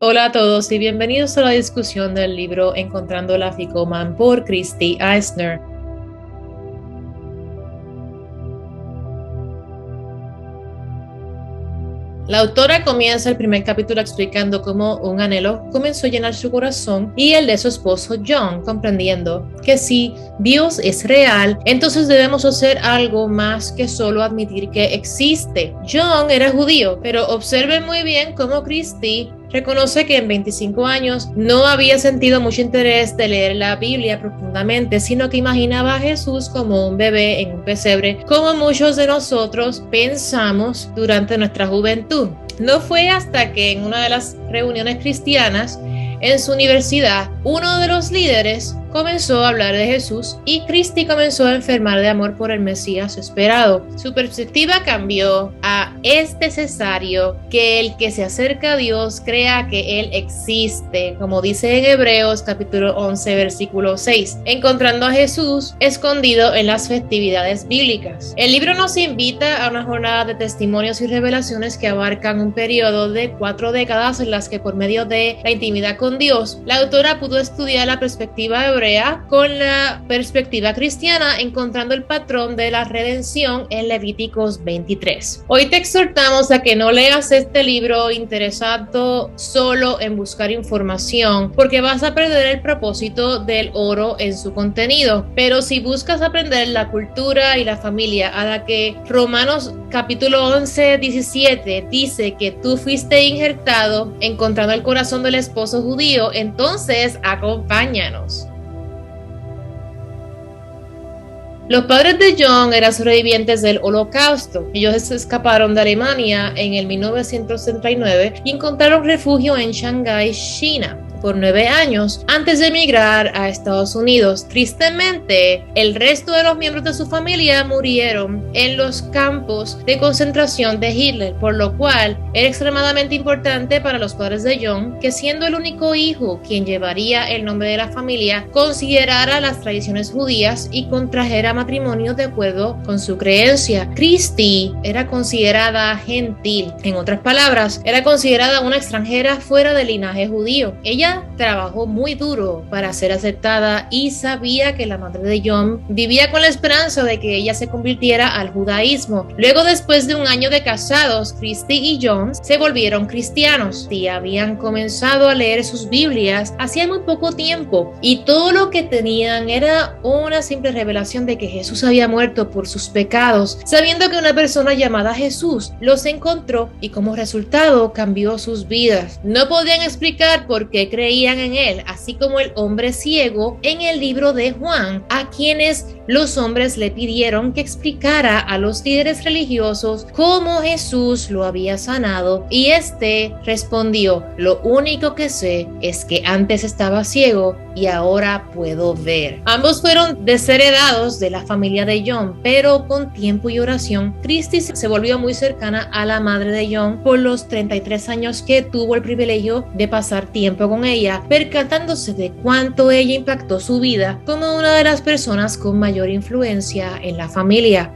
Hola a todos y bienvenidos a la discusión del libro Encontrando la Afikoman por Christy Eisner. La autora comienza el primer capítulo explicando cómo un anhelo comenzó a llenar su corazón y el de su esposo John, comprendiendo que si Dios es real, entonces debemos hacer algo más que solo admitir que existe. John era judío, pero observen muy bien cómo Christy reconoce que en 25 años no había sentido mucho interés de leer la Biblia profundamente, sino que imaginaba a Jesús como un bebé en un pesebre, como muchos de nosotros pensamos durante nuestra juventud. No fue hasta que en una de las reuniones cristianas en su universidad, uno de los líderes comenzó a hablar de Jesús y Christy comenzó a enfermar de amor por el Mesías esperado. Su perspectiva cambió a es necesario que el que se acerca a Dios crea que Él existe, como dice en Hebreos capítulo 11 versículo 6, encontrando a Jesús escondido en las festividades bíblicas. El libro nos invita a una jornada de testimonios y revelaciones que abarcan un periodo de 4 décadas en las que por medio de la intimidad con Dios, la autora pudo estudiar la perspectiva hebrea con la perspectiva cristiana, encontrando el patrón de la redención en Levíticos 23. Hoy te exhortamos a que no leas este libro interesado solo en buscar información, porque vas a perder el propósito del oro en su contenido. Pero si buscas aprender la cultura y la familia a la que Romanos capítulo 11:17 dice que tú fuiste injertado, encontrando el corazón del esposo judío, entonces acompáñanos. Los padres de John eran sobrevivientes del Holocausto. Ellos se escaparon de Alemania en el 1939 y encontraron refugio en Shanghái, China, por 9 años antes de emigrar a Estados Unidos. Tristemente, el resto de los miembros de su familia murieron en los campos de concentración de Hitler, por lo cual era extremadamente importante para los padres de John que, siendo el único hijo quien llevaría el nombre de la familia, considerara las tradiciones judías y contrajera matrimonio de acuerdo con su creencia. Christy era considerada gentil. En otras palabras, era considerada una extranjera fuera del linaje judío. Ella trabajó muy duro para ser aceptada y sabía que la madre de John vivía con la esperanza de que ella se convirtiera al judaísmo. Luego, después de un año de casados, Christy y John se volvieron cristianos y habían comenzado a leer sus Biblias hacía muy poco tiempo, y todo lo que tenían era una simple revelación de que Jesús había muerto por sus pecados, sabiendo que una persona llamada Jesús los encontró y como resultado cambió sus vidas. No podían explicar por qué creían en él, así como el hombre ciego en el libro de Juan, a quienes los hombres le pidieron que explicara a los líderes religiosos cómo Jesús lo había sanado, y este respondió: lo único que sé es que antes estaba ciego y ahora puedo ver. Ambos fueron desheredados de la familia de John, pero con tiempo y oración, Christy se volvió muy cercana a la madre de John por los 33 años que tuvo el privilegio de pasar tiempo con ella, percatándose de cuánto ella impactó su vida como una de las personas con mayor influencia en la familia.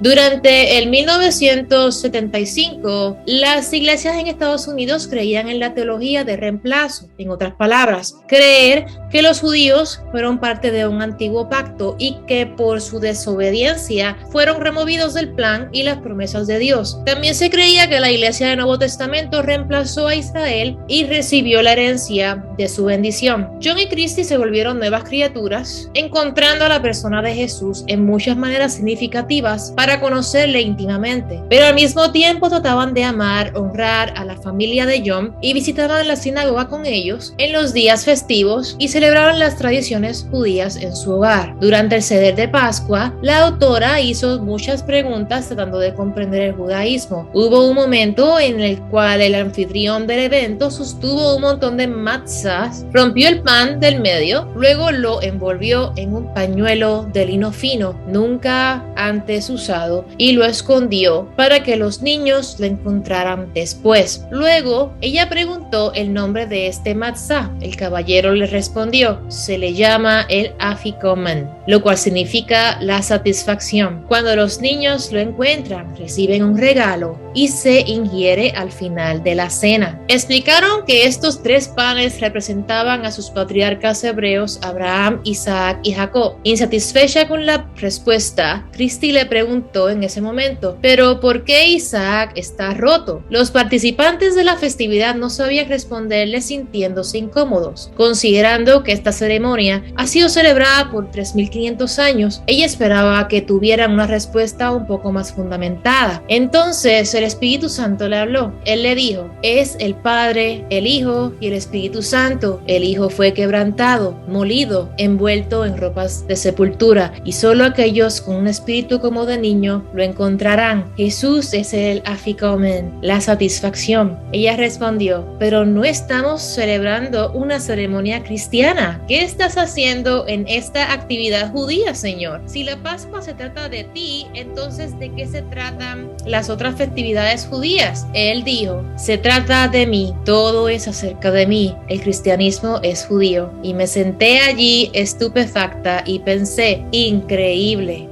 Durante el 1975, las iglesias en Estados Unidos creían en la teología de reemplazo. En otras palabras, creer que los judíos fueron parte de un antiguo pacto y que por su desobediencia fueron removidos del plan y las promesas de Dios. También se creía que la iglesia del Nuevo Testamento reemplazó a Israel y recibió la herencia de su bendición. John y Christy se volvieron nuevas criaturas, encontrando a la persona de Jesús en muchas maneras significativas para conocerle íntimamente, pero al mismo tiempo trataban de amar, honrar a la familia de John y visitaban la sinagoga con ellos en los días festivos y celebraban las tradiciones judías en su hogar. Durante el Seder de Pascua, la autora hizo muchas preguntas tratando de comprender el judaísmo. Hubo un momento en el cual el anfitrión del evento sostuvo un montón de matzahs, rompió el pan del medio, luego lo envolvió en un pañuelo de lino fino, nunca antes usado usado y lo escondió para que los niños lo encontraran después. Luego, ella preguntó el nombre de este matzá. El caballero le respondió: se le llama el afikomen, lo cual significa la satisfacción. Cuando los niños lo encuentran, reciben un regalo y se ingiere al final de la cena. Explicaron que estos 3 panes representaban a sus patriarcas hebreos Abraham, Isaac y Jacob. Insatisfecha con la respuesta, Christie le preguntó en ese momento: ¿pero por qué Isaac está roto? Los participantes de la festividad no sabían responderle, sintiéndose incómodos. Considerando que esta ceremonia ha sido celebrada por 3500 años, ella esperaba que tuvieran una respuesta un poco más fundamentada. Entonces el Espíritu Santo le habló. Él le dijo: es el Padre, el Hijo y el Espíritu Santo. El Hijo fue quebrantado, molido, envuelto en ropas de sepultura, y solo aquellos con un espíritu como de niño lo encontrarán. Jesús es el afikomen, la satisfacción. Ella respondió: pero no estamos celebrando una ceremonia cristiana. ¿Qué estás haciendo en esta actividad judía, Señor? Si la Pascua se trata de ti, entonces ¿de qué se tratan las otras festividades judías? Él dijo: se trata de mí, todo es acerca de mí. El cristianismo es judío. Y me senté allí estupefacta y pensé: increíble.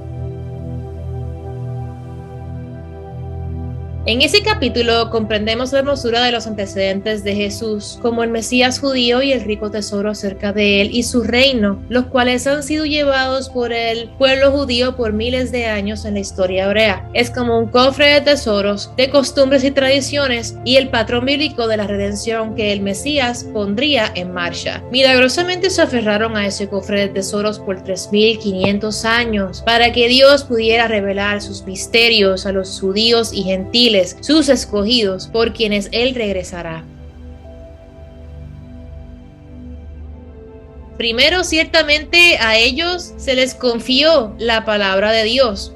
En ese capítulo comprendemos la hermosura de los antecedentes de Jesús como el Mesías judío y el rico tesoro acerca de él y su reino, los cuales han sido llevados por el pueblo judío por miles de años en la historia hebrea. Es como un cofre de tesoros, de costumbres y tradiciones, y el patrón bíblico de la redención que el Mesías pondría en marcha. Milagrosamente se aferraron a ese cofre de tesoros por 3500 años para que Dios pudiera revelar sus misterios a los judíos y gentiles, sus escogidos, por quienes él regresará. Primero, ciertamente a ellos se les confió la palabra de Dios.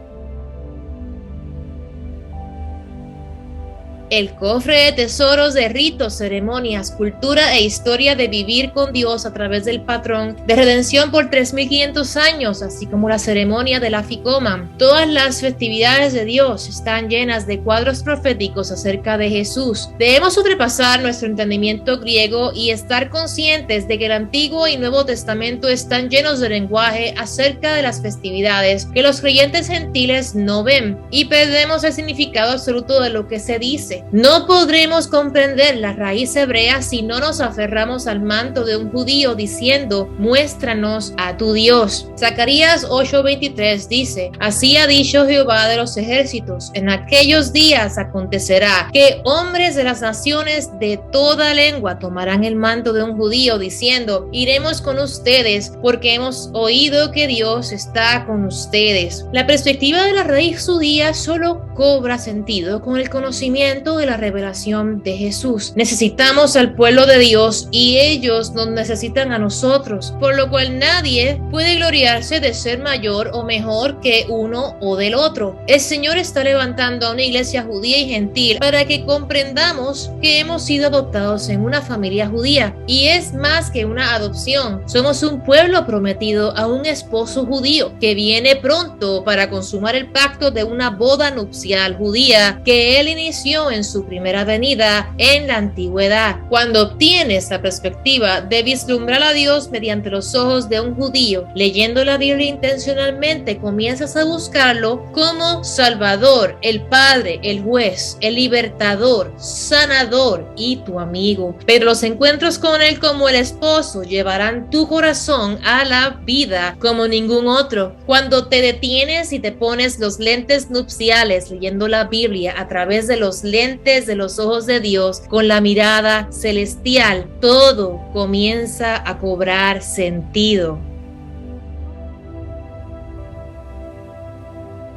El cofre de tesoros de ritos, ceremonias, cultura e historia de vivir con Dios a través del patrón de redención por 3500 años, así como la ceremonia del afikoman. Todas las festividades de Dios están llenas de cuadros proféticos acerca de Jesús. Debemos sobrepasar nuestro entendimiento griego y estar conscientes de que el Antiguo y Nuevo Testamento están llenos de lenguaje acerca de las festividades que los creyentes gentiles no ven, y perdemos el significado absoluto de lo que se dice. No podremos comprender la raíz hebrea si no nos aferramos al manto de un judío diciendo: muéstranos a tu Dios. Zacarías 8:23 dice: así ha dicho Jehová de los ejércitos, en aquellos días acontecerá que hombres de las naciones de toda lengua tomarán el manto de un judío diciendo: iremos con ustedes porque hemos oído que Dios está con ustedes. La perspectiva de la raíz judía solo cobra sentido con el conocimiento de la revelación de Jesús. Necesitamos al pueblo de Dios y ellos nos necesitan a nosotros, por lo cual nadie puede gloriarse de ser mayor o mejor que uno o del otro. El Señor está levantando a una iglesia judía y gentil para que comprendamos que hemos sido adoptados en una familia judía, y es más que una adopción. Somos un pueblo prometido a un esposo judío que viene pronto para consumar el pacto de una boda nupcial judía que él inició en su primera venida en la antigüedad. Cuando obtienes la perspectiva de vislumbrar a Dios mediante los ojos de un judío, leyendo la Biblia intencionalmente, comienzas a buscarlo como Salvador, el Padre, el Juez, el Libertador, Sanador y tu amigo. Pero los encuentros con Él como el esposo llevarán tu corazón a la vida como ningún otro. Cuando te detienes y te pones los lentes nupciales leyendo la Biblia a través de los lentes de los ojos de Dios con la mirada celestial, todo comienza a cobrar sentido.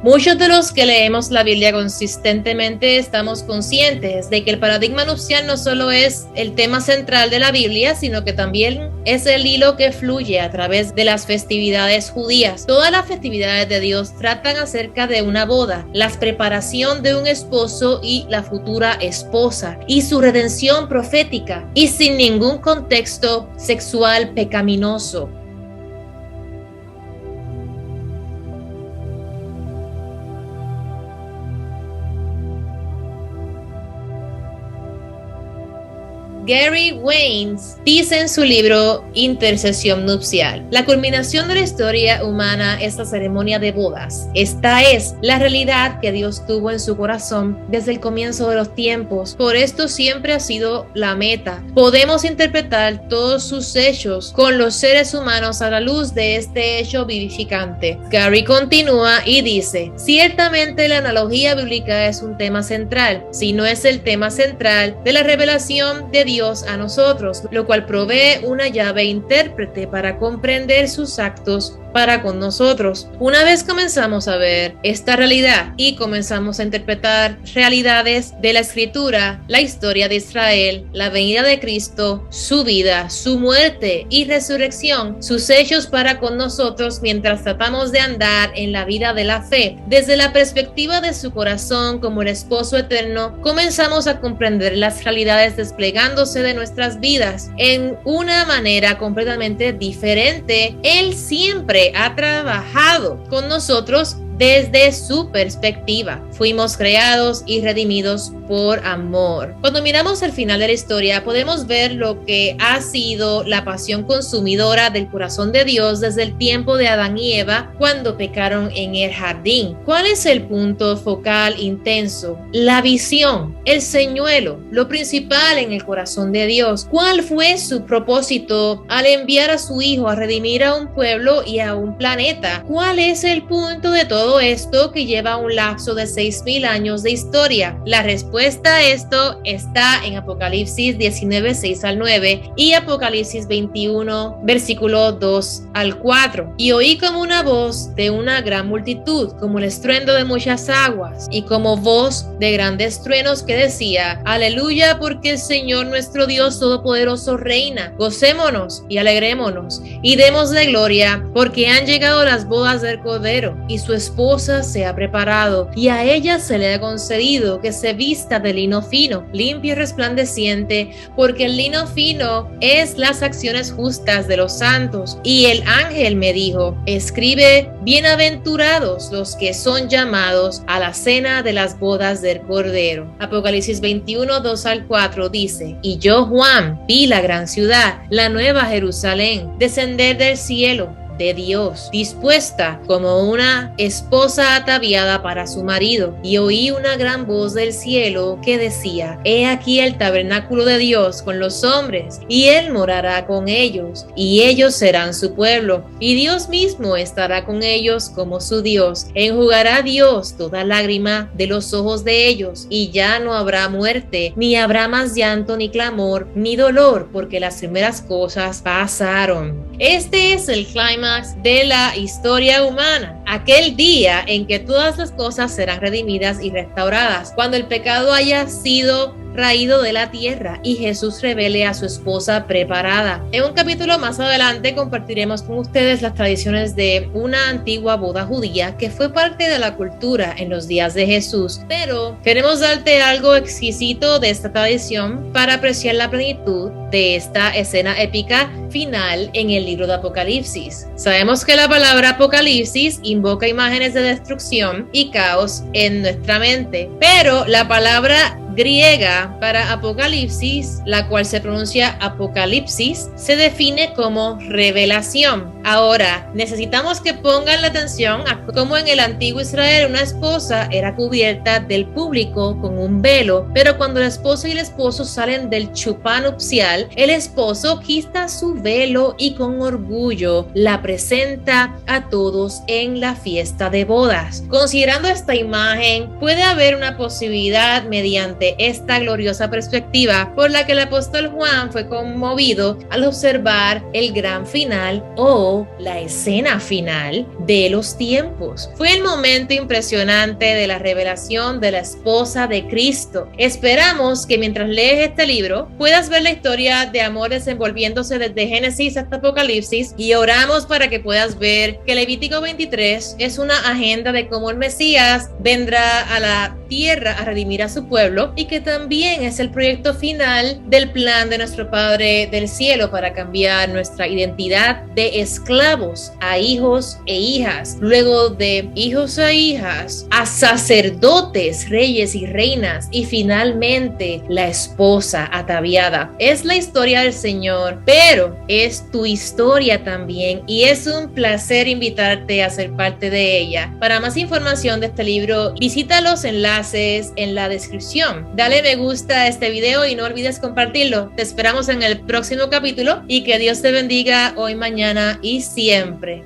Muchos de los que leemos la Biblia consistentemente estamos conscientes de que el paradigma nupcial no solo es el tema central de la Biblia, sino que también es el hilo que fluye a través de las festividades judías. Todas las festividades de Dios tratan acerca de una boda, la preparación de un esposo y la futura esposa, y su redención profética, y sin ningún contexto sexual pecaminoso. Gary Waynes dice en su libro Intercesión nupcial: la culminación de la historia humana es la ceremonia de bodas. Esta es la realidad que Dios tuvo en su corazón desde el comienzo de los tiempos. Por esto siempre ha sido la meta. Podemos interpretar todos sus hechos con los seres humanos a la luz de este hecho vivificante. Gary continúa y dice: ciertamente la analogía bíblica es un tema central, si no es el tema central de la revelación de Dios a nosotros, lo cual provee una llave intérprete para comprender sus actos para con nosotros. Una vez comenzamos a ver esta realidad y comenzamos a interpretar realidades de la Escritura, la historia de Israel, la venida de Cristo, su vida, su muerte y resurrección, sus hechos para con nosotros mientras tratamos de andar en la vida de la fe, desde la perspectiva de su corazón como el esposo eterno, comenzamos a comprender las realidades desplegándose de nuestras vidas en una manera completamente diferente. Él siempre ha trabajado con nosotros desde su perspectiva. Fuimos creados y redimidos por amor. Cuando miramos el final de la historia, podemos ver lo que ha sido la pasión consumidora del corazón de Dios desde el tiempo de Adán y Eva cuando pecaron en el jardín. ¿Cuál es el punto focal intenso? La visión, el señuelo, lo principal en el corazón de Dios. ¿Cuál fue su propósito al enviar a su Hijo a redimir a un pueblo y a un planeta? ¿Cuál es el punto de todo esto que lleva un lapso de 6,000 años de historia? La respuesta a esto está en Apocalipsis 19, 6 al 9 y Apocalipsis 21, versículo 2 al 4. Y oí como una voz de una gran multitud, como el estruendo de muchas aguas y como voz de grandes truenos que decía: aleluya, porque el Señor nuestro Dios Todopoderoso reina. Gocémonos y alegrémonos y démosle gloria, porque han llegado las bodas del Cordero y su esposa se ha preparado, y a ella se le ha concedido que se vista de lino fino, limpio y resplandeciente, porque el lino fino es las acciones justas de los santos. Y el ángel me dijo: escribe, bienaventurados los que son llamados a la cena de las bodas del Cordero. Apocalipsis 21, 2 al 4 dice: y yo, Juan, vi la gran ciudad, la nueva Jerusalén, descender del cielo de Dios, dispuesta como una esposa ataviada para su marido. Y oí una gran voz del cielo que decía: he aquí el tabernáculo de Dios con los hombres, y él morará con ellos, y ellos serán su pueblo, y Dios mismo estará con ellos como su Dios. Enjugará Dios toda lágrima de los ojos de ellos, y ya no habrá muerte, ni habrá más llanto, ni clamor, ni dolor, porque las primeras cosas pasaron. Este es el clímax de la historia humana, aquel día en que todas las cosas serán redimidas y restauradas, cuando el pecado haya sido raído de la tierra y Jesús revele a su esposa preparada. En un capítulo más adelante compartiremos con ustedes las tradiciones de una antigua boda judía que fue parte de la cultura en los días de Jesús, pero queremos darte algo exquisito de esta tradición para apreciar la plenitud de esta escena épica final en el libro de Apocalipsis. Sabemos que la palabra Apocalipsis invoca imágenes de destrucción y caos en nuestra mente, pero la palabra griega para Apocalipsis, la cual se pronuncia Apocalipsis, se define como revelación. Ahora, necesitamos que pongan la atención a cómo en el antiguo Israel una esposa era cubierta del público con un velo, pero cuando la esposa y el esposo salen del chupá nupcial, el esposo quita su velo y con orgullo la presenta a todos en la fiesta de bodas. Considerando esta imagen, puede haber una posibilidad mediante esta gloriosa perspectiva por la que el apóstol Juan fue conmovido al observar el gran final o la escena final de los tiempos. Fue el momento impresionante de la revelación de la esposa de Cristo. Esperamos que mientras lees este libro puedas ver la historia de amor desenvolviéndose desde Génesis hasta Apocalipsis, y oramos para que puedas ver que Levítico 23 es una agenda de cómo el Mesías vendrá a la tierra a redimir a su pueblo y que también es el proyecto final del plan de nuestro Padre del cielo para cambiar nuestra identidad de esclavos a hijos e hijas, luego de hijos e hijas a sacerdotes, reyes y reinas y finalmente la esposa ataviada. Es la historia del Señor, pero es tu historia también y es un placer invitarte a ser parte de ella. Para más información de este libro, visita los enlaces en la descripción. Dale me gusta a este video y no olvides compartirlo. Te esperamos en el próximo capítulo y que Dios te bendiga hoy, mañana y siempre.